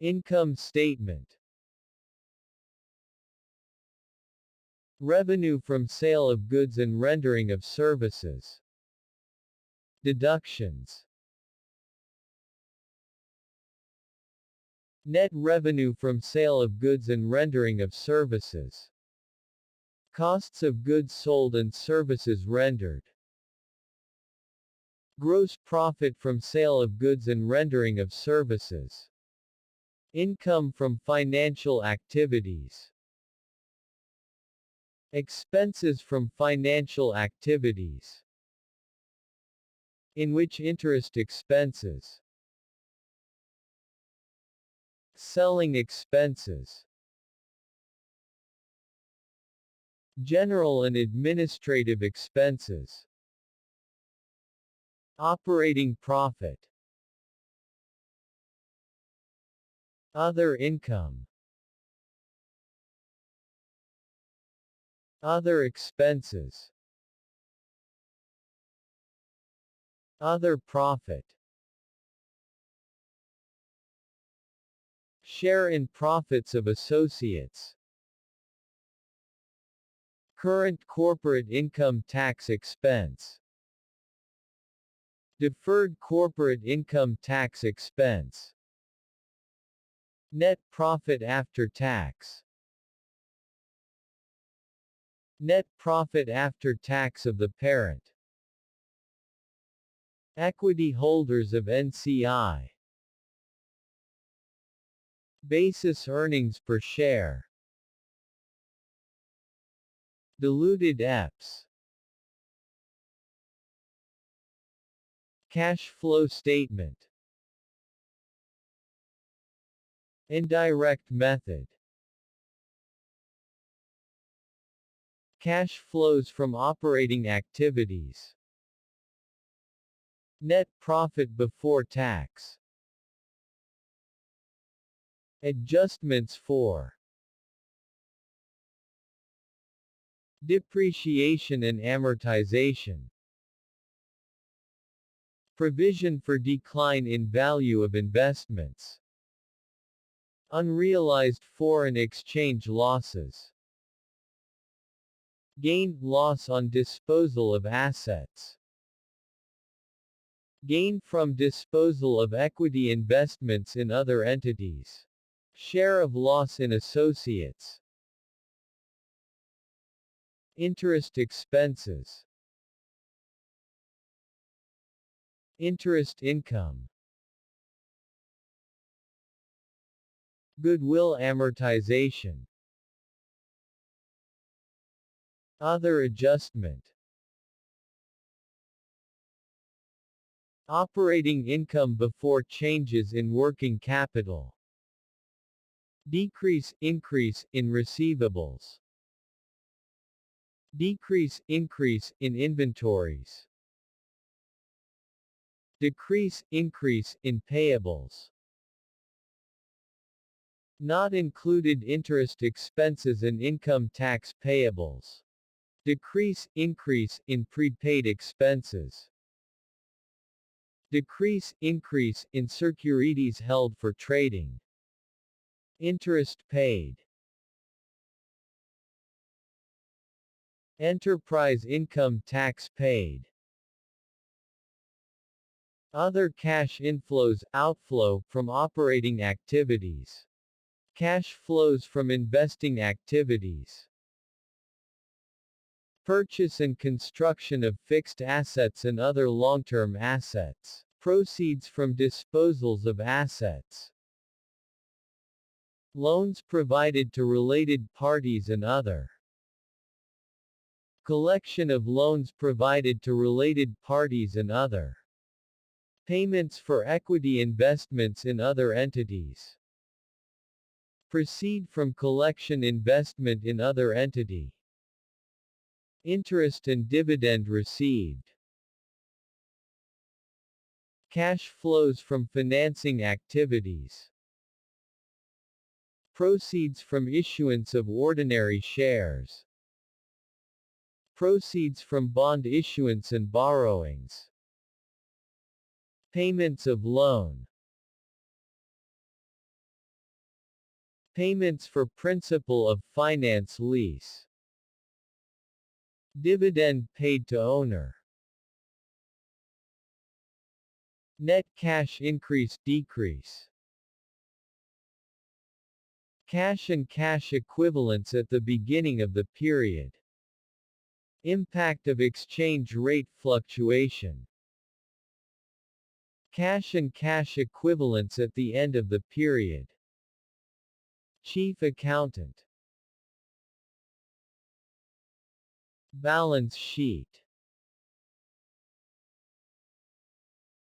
Income statement. Revenue from sale of goods and rendering of services. Deductions. Net revenue from sale of goods and rendering of services. Costs of goods sold and services rendered. Gross profit from sale of goods and rendering of services. Income from financial activities. Expenses from financial activities. In which interest expenses. Selling expenses. General and administrative expenses. Operating profit. Other income. Other expenses. Other profit. Share in profits of associates. Current corporate income tax expense. Deferred corporate income tax expense. Net profit after tax. Net profit after tax of the parent. Equity holders of NCI. Basis earnings per share. Diluted EPS. Cash flow statement. Indirect method. Cash flows from operating activities. Net profit before tax. Adjustments for depreciation and amortization. Provision for decline in value of investments. Unrealized foreign exchange losses. Gain/loss on disposal of assets. Gain from disposal of equity investments in other entities. Share of loss in associates. Interest expenses. Interest income. Goodwill amortization. Other adjustment. Operating income before changes in working capital. Decrease/increase in receivables. Decrease/increase in inventories. Decrease/increase in payables. Not included interest expenses and income tax payables. Decrease/increase in prepaid expenses. Decrease/increase in securities held for trading. Interest paid. Enterprise income tax paid. Other cash inflows/outflow from operating activities. Cash flows from investing activities. Purchase and construction of fixed assets and other long-term assets. Proceeds from disposals of assets. Loans provided to related parties and other. Collection of loans provided to related parties and other. Payments for equity investments in other entities. Proceed from collection investment in other entity. Interest and dividend received. Cash flows from financing activities. Proceeds from issuance of ordinary shares. Proceeds from bond issuance and borrowings. Payments of loan. Payments for principal of finance lease. Dividend paid to owner. Net cash increase decrease. Cash and cash equivalents at the beginning of the period. Impact of exchange rate fluctuation. Cash and cash equivalents at the end of the period. Chief accountant. Balance sheet.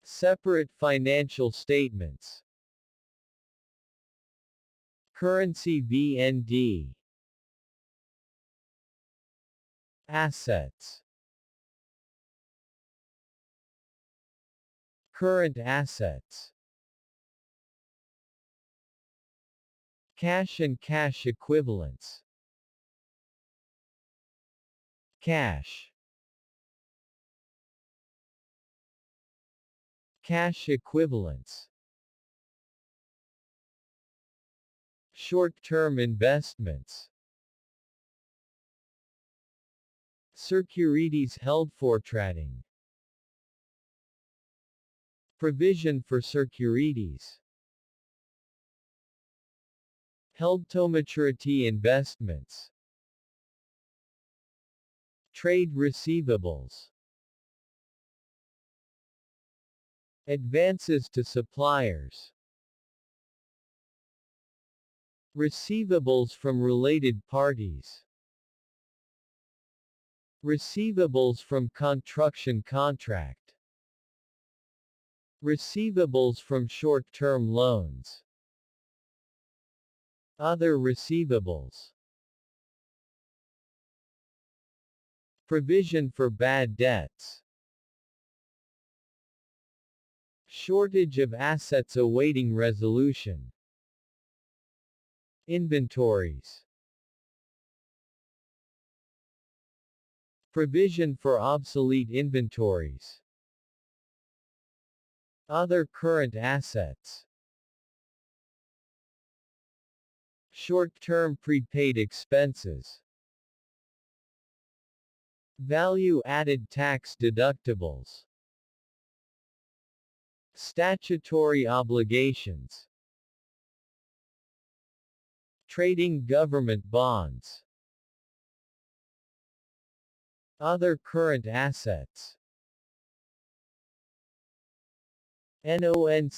Separate financial statements. Currency VND. Assets. Current assets. Cash and cash equivalents. Cash. Cash equivalents. Short-term investments. Securities held for trading. Provision for securities. Held to maturity investments. Trade receivables. Advances to suppliers. Receivables from related parties. Receivables from construction contract. Receivables from short-term loans. Other receivables. Provision for bad debts. Shortage of assets awaiting resolution. Inventories. Provision for obsolete inventories. Other current assets. Short-term prepaid expenses. Value-added tax deductibles. Statutory obligations. Trading government bonds. Other current assets. Non-current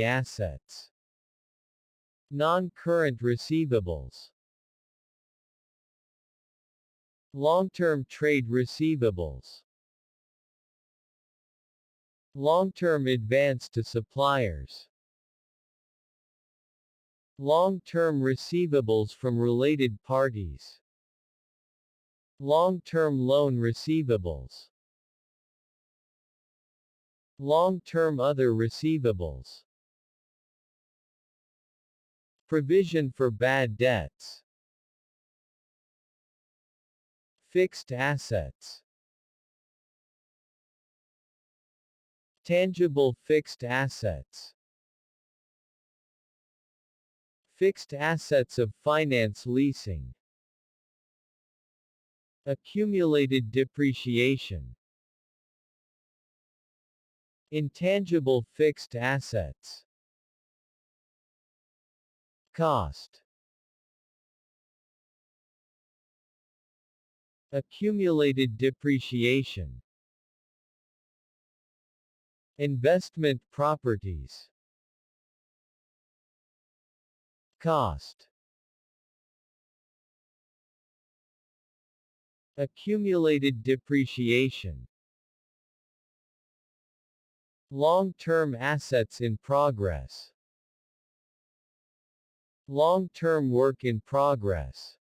assets. Non-current receivables. Long-term trade receivables. Long-term advance to suppliers. Long-term receivables from related parties. Long-term loan receivables. Long-term other receivables. Provision for bad debts. Fixed assets. Tangible fixed assets. Fixed assets of finance leasing. Accumulated depreciation. Intangible fixed assets. Cost. Accumulated depreciation. Investment properties. Cost. Accumulated depreciation. Long-term assets in progress. Long-term work in progress.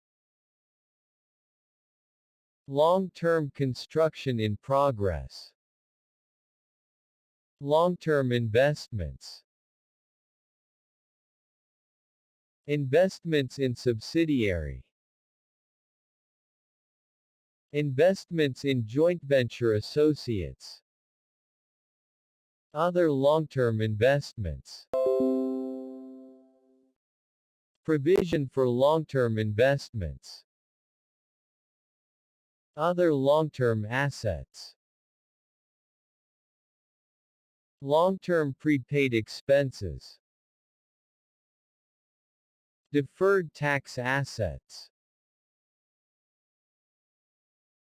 Long-term construction in progress. Long-term investments. Investments in subsidiary. Investments in joint venture associates. Other long-term investments. Provision for long-term investments. Other long-term assets. Long-term prepaid expenses. Deferred tax assets.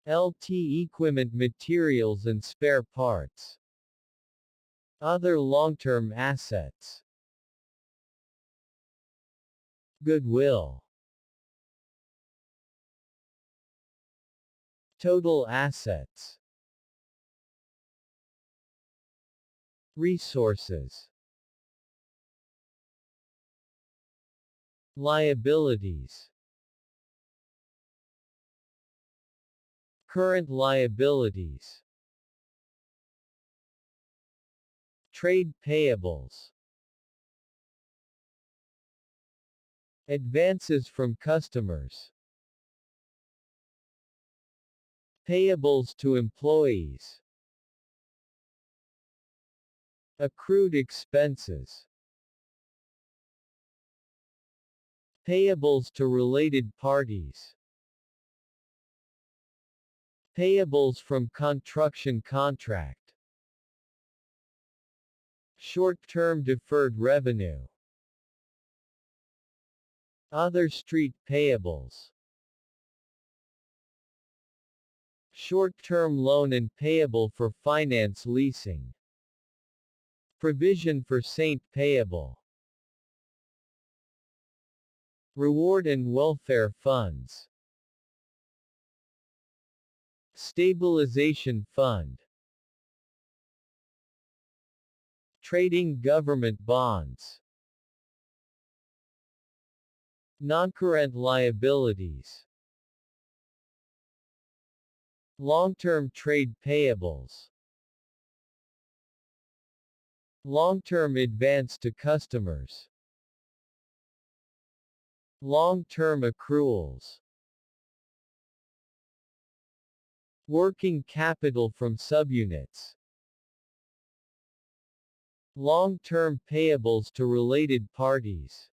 LT equipment, materials and spare parts. Other long-term assets. Goodwill. Total assets. Resources. Liabilities. Current liabilities. Trade payables. Advances from customers. Payables to employees. Accrued expenses. Payables to related parties. Payables from construction contract. Short-term deferred revenue. Other street payables. Short-term loan and payable for finance leasing. Provision for Saint payable. Reward and welfare funds. Stabilization fund. Trading government bonds. Non-current liabilities. Long-term trade payables. Long-term advance to customers. Long-term accruals. Working capital from subunits. Long-term payables to related parties.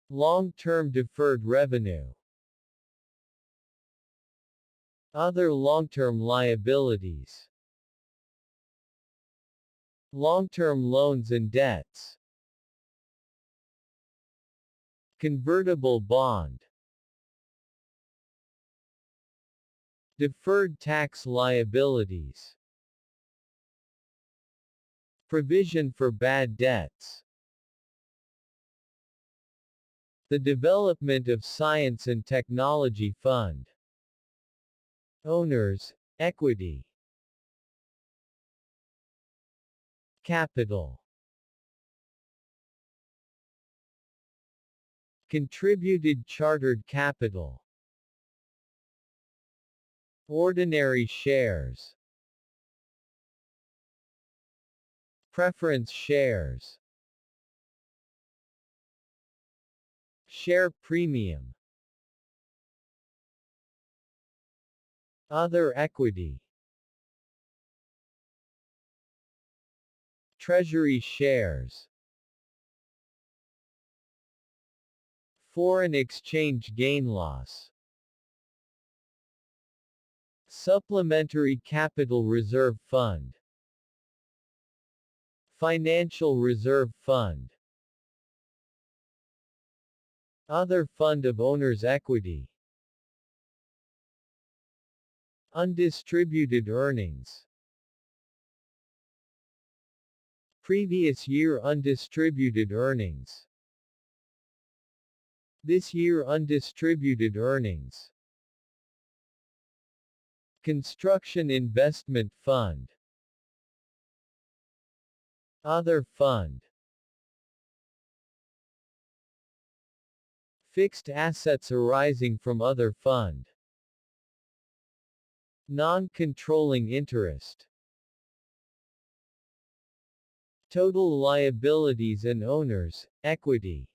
Long-term deferred revenue. Other long-term liabilities. Long-term loans and debts. Convertible bond. Deferred tax liabilities. Provision for bad debts. The Development of Science and Technology Fund. Owners, equity. Capital. Contributed chartered capital. Ordinary shares. Preference shares. Share premium. Other equity. Treasury shares. Foreign exchange gain/loss. Supplementary Capital Reserve Fund. Financial Reserve Fund. Other fund of owner's equity. Undistributed earnings. Previous year undistributed earnings. This year undistributed earnings. Construction Investment Fund. Other fund. Fixed assets arising from other fund. Non-controlling interest. Total liabilities and owners, equity.